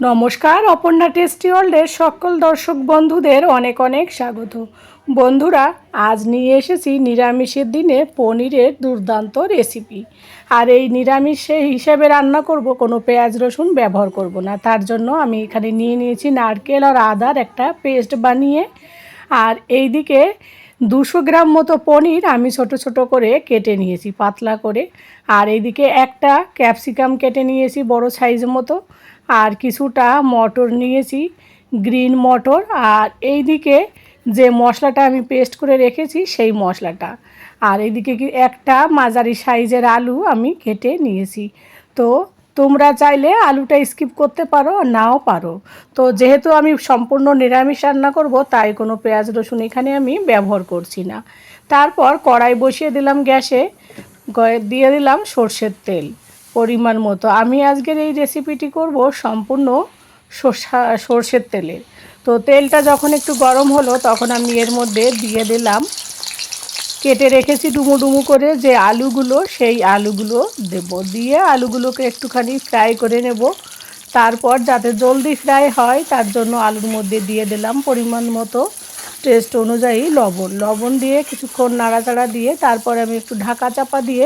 নমস্কার, অপর্ণা টেস্টি ওয়ার্ল্ডের সকল দর্শক বন্ধুদের অনেক অনেক স্বাগত। বন্ধুরা, আজ নিয়ে এসেছি নিরামিষের দিনে পনিরের দুর্দান্ত রেসিপি। আর এই নিরামিষ হিসেবে রান্না করব, কোনো পেঁয়াজ রসুন ব্যবহার করব না। তার জন্য আমি এখানে নিয়ে নিয়েছি নারকেল আর আদার একটা পেস্ট বানিয়ে। আর এই দিকে 200 গ্রাম মতো পনির আমি ছোট ছোট করে কেটে নিয়েছি, পাতলা করে। আর এইদিকে একটা ক্যাপসিকাম কেটে নিয়েছি বড় সাইজ মতো। আর কিছুটা মটর নিয়েছি, গ্রিন মটর। আর এইদিকে যে মশলাটা আমি পেস্ট করে রেখেছি সেই মশলাটা। আর এইদিকে একটা মাঝারি সাইজের আলু আমি কেটে নিয়েছি। তো তোমরা চাইলে আলুটা স্কিপ করতে পারো, নাও পারো। তো যেহেতু আমি সম্পূর্ণ নিরামিষ রান্না করব, তাই কোনো পেঁয়াজ রসুন এখানে আমি ব্যবহার করছি না। তারপর কড়াই বসিয়ে দিলাম গ্যাসে, দিয়ে দিলাম সর্ষের তেল পরিমাণ মতো। আমি আজকের এই রেসিপিটি করব সম্পূর্ণ সর্ষের তেলে। তো তেলটা যখন একটু গরম হলো, তখন আমি এর মধ্যে দিয়ে দিলাম কেটে রেখেছি ডুমো ডুমো করে যে আলুগুলো, সেই আলুগুলো দেব। দিয়ে আলুগুলোকে একটুখানি ফ্রাই করে নেব। তারপর যাতে জলদি ফ্রাই হয়, তার জন্য আলুর মধ্যে দিয়ে দিলাম পরিমাণ মতো টেস্ট অনুযায়ী লবণ দিয়ে কিছুক্ষণ নাড়াচাড়া দিয়ে তারপর আমি একটু ঢাকা চাপা দিয়ে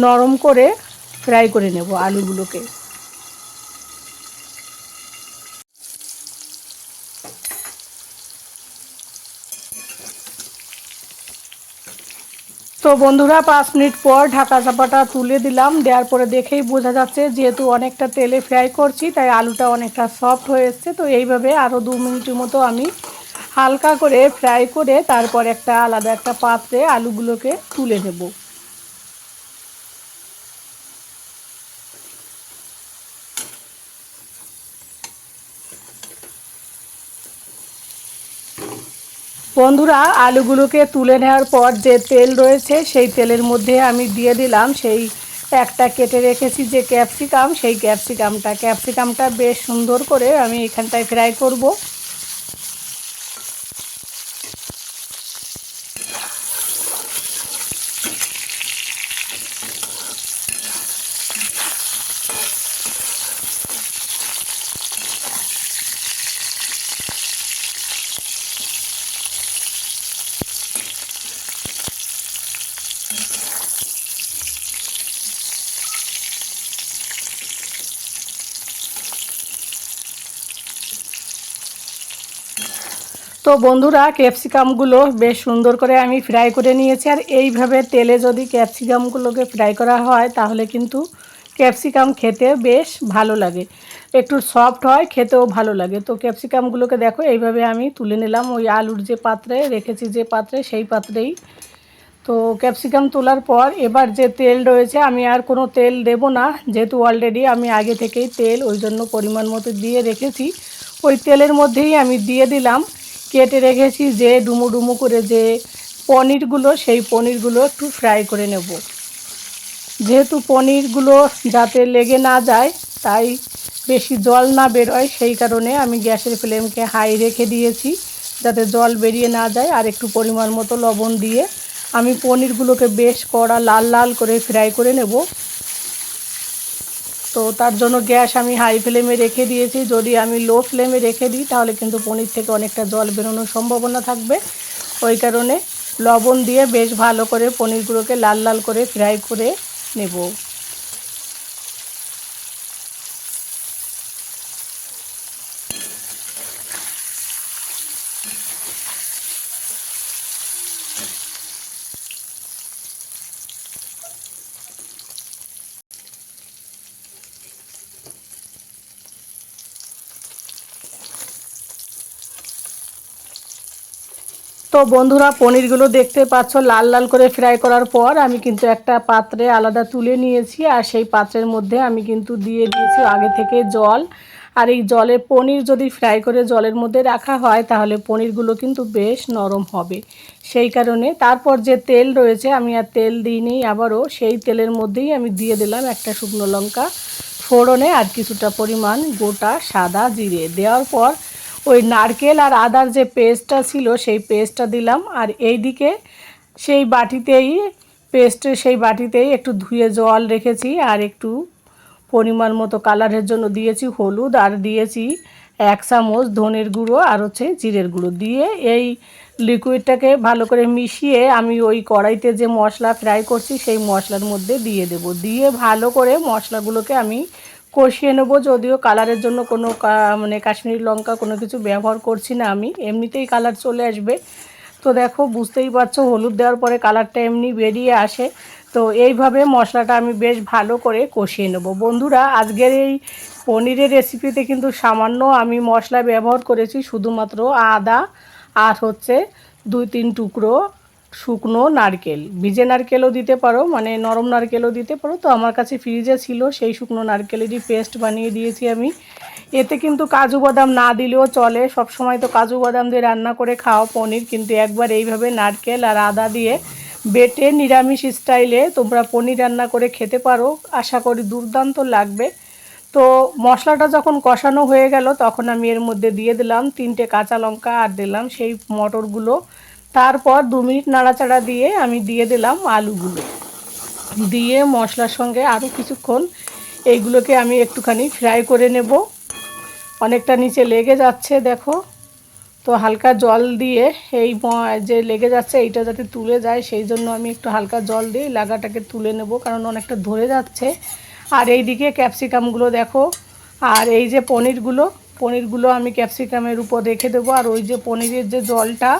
নরম করে ফ্রাই করে নেব আলুগুলোকে। তো বন্ধুরা, 5 মিনিট পর ঢাকা চাপাটা তুলে দিলাম। দেওয়ার পরে দেখেই বোঝা যাচ্ছে যেহেতু অনেকটা তেলে ফ্রাই করছি, তাই আলুটা অনেকটা সফট হয়ে এসছে। তো এইভাবে আরও 2 মিনিটের মতো আমি হালকা করে ফ্রাই করে তারপর একটা আলাদা একটা পাত্রে আলুগুলোকে তুলে নেব। বন্ধুরা, আলুগুলোকে তুলে নেওয়ার পর যে তেল রয়েছে, সেই তেলের মধ্যে আমি দিয়ে দিলাম সেই একটা কেটে রেখেছি যে ক্যাপসিকাম, সেই ক্যাপসিকামটা বেশ সুন্দর করে আমি এখানটায় ফ্রাই করব। তো বন্ধুরা, ক্যাপসিকামগুলো বেশ সুন্দর করে আমি ফ্রাই করে নিয়েছি। আর এইভাবে তেলে যদি ক্যাপসিকামগুলোকে ফ্রাই করা হয়, তাহলে কিন্তু ক্যাপসিকাম খেতে বেশ ভালো লাগে, একটু সফট হয়, খেতেও ভালো লাগে। তো ক্যাপসিকামগুলোকে দেখো এইভাবে আমি তুলে নিলাম ওই আলুর যে পাত্রে রেখেছি, যে পাত্রে, সেই পাত্রেই। তো ক্যাপসিকাম তোলার পর এবার যে তেল রয়েছে, আমি আর কোনো তেল দেব না, যেহেতু অলরেডি আমি আগে থেকেই তেল ওই জন্য পরিমাণ মতো দিয়ে রেখেছি। ওই তেলের মধ্যেই আমি দিয়ে দিলাম কেটে রেখেছি যে ডুমো ডুমো করে যে পনিরগুলো, সেই পনিরগুলো একটু ফ্রাই করে নেব। যেহেতু পনিরগুলো যাতে লেগে না যায়, তাই বেশি জল না বেরোয়, সেই কারণে আমি গ্যাসের ফ্লেমকে হাই রেখে দিয়েছি, যাতে জল বেরিয়ে না যায়। আর একটু পরিমাণ মতো লবণ দিয়ে আমি পনিরগুলোকে বেশ কড়া লাল লাল করে ফ্রাই করে নেব। তো তার জন্য গ্যাস আমি হাই ফ্লেমে রেখে দিয়েছি। যদি আমি লো ফ্লেমে রেখে দিই, তাহলে কিন্তু পনির থেকে অনেকটা জল বেরোনোর সম্ভাবনা থাকবে। ওই কারণে লবণ দিয়ে বেশ ভালো করে পনিরগুলোকে লাল লাল করে ফ্রাই করে নেব। তো বন্ধুরা, পনিরগুলো দেখতে পাচ্ছ লাল লাল করে ফ্রাই করার পর আমি কিন্তু একটা পাত্রে আলাদা তুলে নিয়েছি। আর সেই পাত্রের মধ্যে আমি কিন্তু দিয়ে দিয়েছি আগে থেকে জল। আর এই জলে পনির যদি ফ্রাই করে জলের মধ্যে রাখা হয়, তাহলে পনিরগুলো কিন্তু বেশ নরম হবে। সেই কারণে তারপর যে তেল রয়েছে, আমি আর তেল দিইনি, আবারও সেই তেলের মধ্যেই আমি দিয়ে দিলাম একটা শুকনো লঙ্কা ফোড়নে, আর কিছুটা পরিমাণ গোটা সাদা জিরে। দেওয়ার পর ওই নারকেল আর আদার যে পেস্টটা ছিল, সেই পেস্টটা দিলাম। আর এই দিকে সেই বাটিতেই একটু ধুয়ে জল রেখেছি, আর একটু পরিমাণ মতো কালারের জন্য দিয়েছি হলুদ, আর দিয়েছি 1 চামচ ধনের গুঁড়ো আর হচ্ছে জিরের গুঁড়ো দিয়ে এই লিকুইডটাকে ভালো করে মিশিয়ে আমি ওই কড়াইতে যে মশলা ফ্রাই করছি সেই মশলার মধ্যে দিয়ে দেব। দিয়ে ভালো করে মশলাগুলোকে আমি কষিয়ে নেব। যদিও কালারের জন্য কোনো মানে কাশ্মীরি লঙ্কা কোনো কিছু ব্যবহার করছি না, আমি এমনিতেই কালার চলে আসবে। তো দেখো বুঝতেই পারছো হলুদ দেওয়ার পরে কালারটা এমনি বেরিয়ে আসে। তো এইভাবে মশলাটা আমি বেশ ভালো করে কষিয়ে নেব। বন্ধুরা, আজকের এই পনিরের রেসিপিতে কিন্তু সামান্য আমি মশলা ব্যবহার করেছি, শুধুমাত্র আদা আর হচ্ছে 2-3 টুকরো শুকনো নারকেল। ভিজে নারকেলও দিতে পারো, মানে নরম নারকেলও দিতে পারো। তো আমার কাছে ফ্রিজে ছিল, সেই শুকনো নারকেলেরই পেস্ট বানিয়ে দিয়েছি আমি। এতে কিন্তু কাজু বাদাম না দিলেও চলে, সব সময় তো কাজু বাদাম দিয়ে রান্না করে খাও পনির, কিন্তু একবার এইভাবে নারকেল আর আদা দিয়ে বেটে নিরামিষ স্টাইলে তোমরা পনির রান্না করে খেতে পারো, আশা করি দুর্দান্ত লাগবে। তো মশলাটা যখন কষানো হয়ে গেল তখন আমি এর মধ্যে দিয়ে দিলাম 3টে কাঁচা লঙ্কা আর দিলাম সেই মটরগুলো। তারপর 2 মিনিট নাড়াচাড়া দিয়ে আমি দিয়ে দিলাম আলুগুলো। দিয়ে মশলার সঙ্গে আরও কিছুক্ষণ এইগুলোকে আমি একটুখানি ফ্রাই করে নেব। অনেকটা নিচে লেগে যাচ্ছে দেখো, তো হালকা জল দিয়ে এই যে লেগে যাচ্ছে এইটা যাতে তুলে যায় সেই জন্য আমি একটু হালকা জল দিয়ে লাগাটাকে তুলে নেব, কারণ অনেকটা ধরে যাচ্ছে। আর এই দিকে ক্যাপসিকামগুলো দেখো, আর এই যে পনিরগুলো আমি ক্যাপসিকামের উপর রেখে দেবো। আর ওই যে পনিরের যে জলটা,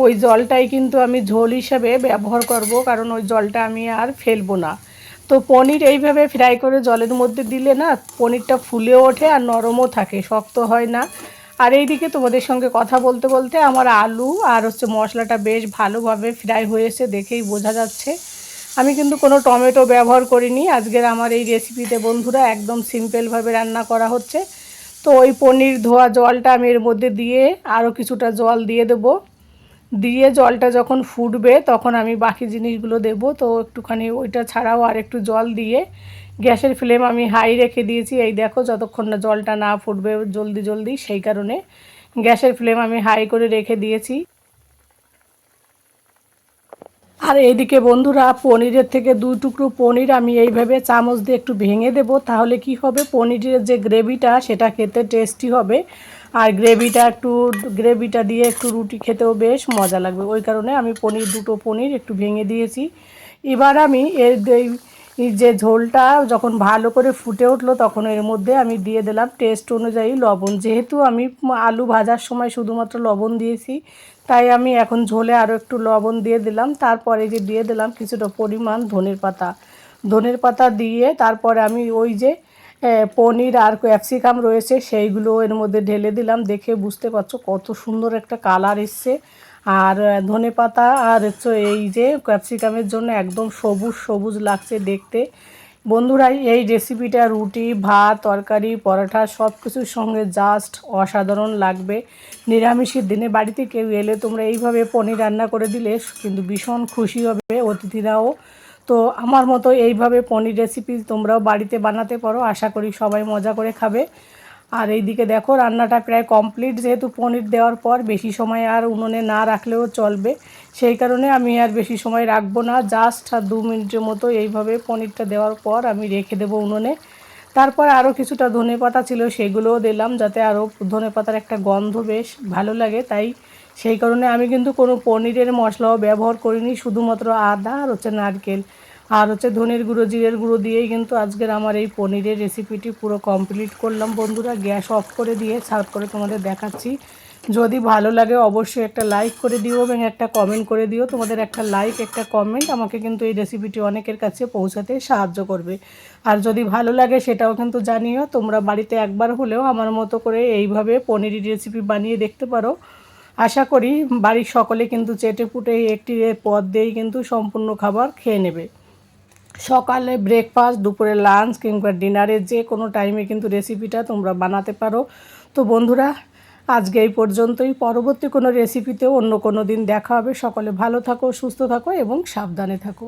ওই জলটাই কিন্তু আমি ঝোল হিসাবে ব্যবহার করব, কারণ ওই জলটা আমি আর ফেলবো না। তো পনির এইভাবে ফ্রাই করে জলের মধ্যে দিলে না পনিরটা ফুলে ওঠে আর নরমও থাকে, শক্ত হয় না। আর এইদিকে তোমাদের সঙ্গে কথা বলতে বলতে আমার আলু আর হচ্ছে মশলাটা বেশ ভালোভাবে ফ্রাই হয়েছে, দেখেই বোঝা যাচ্ছে। আমি কিন্তু কোনো টমেটো ব্যবহার করিনি আজকের আমার এই রেসিপিতে বন্ধুরা, একদম সিম্পলভাবে রান্না করা হচ্ছে। তো ওই পনির ধোয়া জলটা আমি এর মধ্যে দিয়ে আরও কিছুটা জল দিয়ে দেবো। দিয়ে জলটা যখন ফুটবে তখন আমি বাকি জিনিসগুলো দেব। তো একটুখানি ওইটা ছাড়াও আর একটু জল দিয়ে গ্যাসের ফ্লেম আমি হাই রেখে দিয়েছি। এই দেখো, যতক্ষণ না জলটা না ফুটবে জলদি সেই কারণে গ্যাসের ফ্লেম আমি হাই করে রেখে দিয়েছি। আর এইদিকে বন্ধুরা, পনিরের থেকে 2 টুকরো পনির আমি এইভাবে চামচ দিয়ে একটু ভেঙে দেব, তাহলে কি হবে পনিরের যে গ্রেভিটা সেটা খেতে টেস্টি হবে। আর গ্রেভিটা দিয়ে একটু রুটি খেতেও বেশ মজা লাগবে, ওই কারণে আমি দুটো পনির একটু ভেঙে দিয়েছি। এবার আমি এই যে ঝোলটা যখন ভালো করে ফুটে উঠলো তখন এর মধ্যে আমি দিয়ে দিলাম টেস্ট অনুযায়ী লবণ। যেহেতু আমি আলু ভাজার সময় শুধুমাত্র লবণ দিয়েছি, তাই আমি এখন ঝোলে আরও একটু লবণ দিয়ে দিলাম। তারপরে যে দিয়ে দিলাম কিছুটা পরিমাণ ধনের পাতা দিয়ে তারপরে আমি ওই যে পনির আর ক্যাপসিকাম রয়েছে সেইগুলো এর মধ্যে ঢেলে দিলাম। দেখে বুঝতে পারছো কত সুন্দর একটা কালার এসছে। আর ধনেপাতা আর হচ্ছে এই যে ক্যাপসিকামের জন্য একদম সবুজ সবুজ লাগছে দেখতে। বন্ধুরা, এই রেসিপিটা রুটি, ভাত, তরকারি, পরোটা সব কিছুর সঙ্গে জাস্ট অসাধারণ লাগবে। নিরামিষের দিনে বাড়িতে কেউ এলে তোমরা এইভাবে পনির রান্না করে দিলে কিন্তু ভীষণ খুশি হবে অতিথিরাও। তো আমার মতো এইভাবে পনির রেসিপি তোমরাও বাড়িতে বানাতে পারো, আশা করি সবাই মজা করে খাবে। আর এইদিকে দেখো রান্নাটা প্রায় কমপ্লিট, যেহেতু পনির দেওয়ার পর বেশি সময় আর উনুনে না রাখলেও চলবে, সেই কারণে আমি আর বেশি সময় রাখবো না। জাস্ট 2 মিনিটের মতো এইভাবে পনিরটা দেওয়ার পর আমি রেখে দেবো উনুনে। তারপর আরও কিছুটা ধনেপাতা ছিল সেগুলোও দিলাম, যাতে আরও ধনেপাতার একটা গন্ধ বেশ ভালো লাগে। তাই সেই কারণে আমি কিন্তু কোনো পনিরের মশলাও ব্যবহার করিনি, শুধুমাত্র আদা আর হচ্ছে নারকেল আর হচ্ছে ধনের গুঁড়ো, জিরের গুঁড়ো দিয়েই কিন্তু আজকের আমার এই পনিরের রেসিপিটি পুরো কমপ্লিট করলাম। বন্ধুরা, গ্যাস অফ করে দিয়ে সার্ভ করে তোমাদের দেখাচ্ছি। যদি ভালো লাগে অবশ্যই একটা লাইক করে দিও এবং একটা কমেন্ট করে দিও। তোমাদের একটা লাইক, একটা কমেন্ট আমাকে কিন্তু এই রেসিপিটি অনেকের কাছে পৌঁছাতে সাহায্য করবে। আর যদি ভালো লাগে সেটাও কিন্তু জানিও। তোমরা বাড়িতে একবার হলেও আমার মতো করে এইভাবে পনিরের রেসিপি বানিয়ে দেখতে পারো। আশা করি বাড়ির সকলে কিন্তু চেটেপুটে একটি পদ দিয়েই কিন্তু সম্পূর্ণ খাবার খেয়ে নেবে। সকালে ব্রেকফাস্ট, দুপুরে লাঞ্চ কিংবা ডিনারে যে কোনো টাইমে কিন্তু রেসিপিটা তোমরা বানাতে পারো। তো বন্ধুরা, আজকে এই পর্যন্তই। পরবর্তী কোনো রেসিপিতেও অন্য কোনো দিন দেখা হবে। সকলে ভালো থাকো, সুস্থ থাকো এবং সাবধানে থাকো।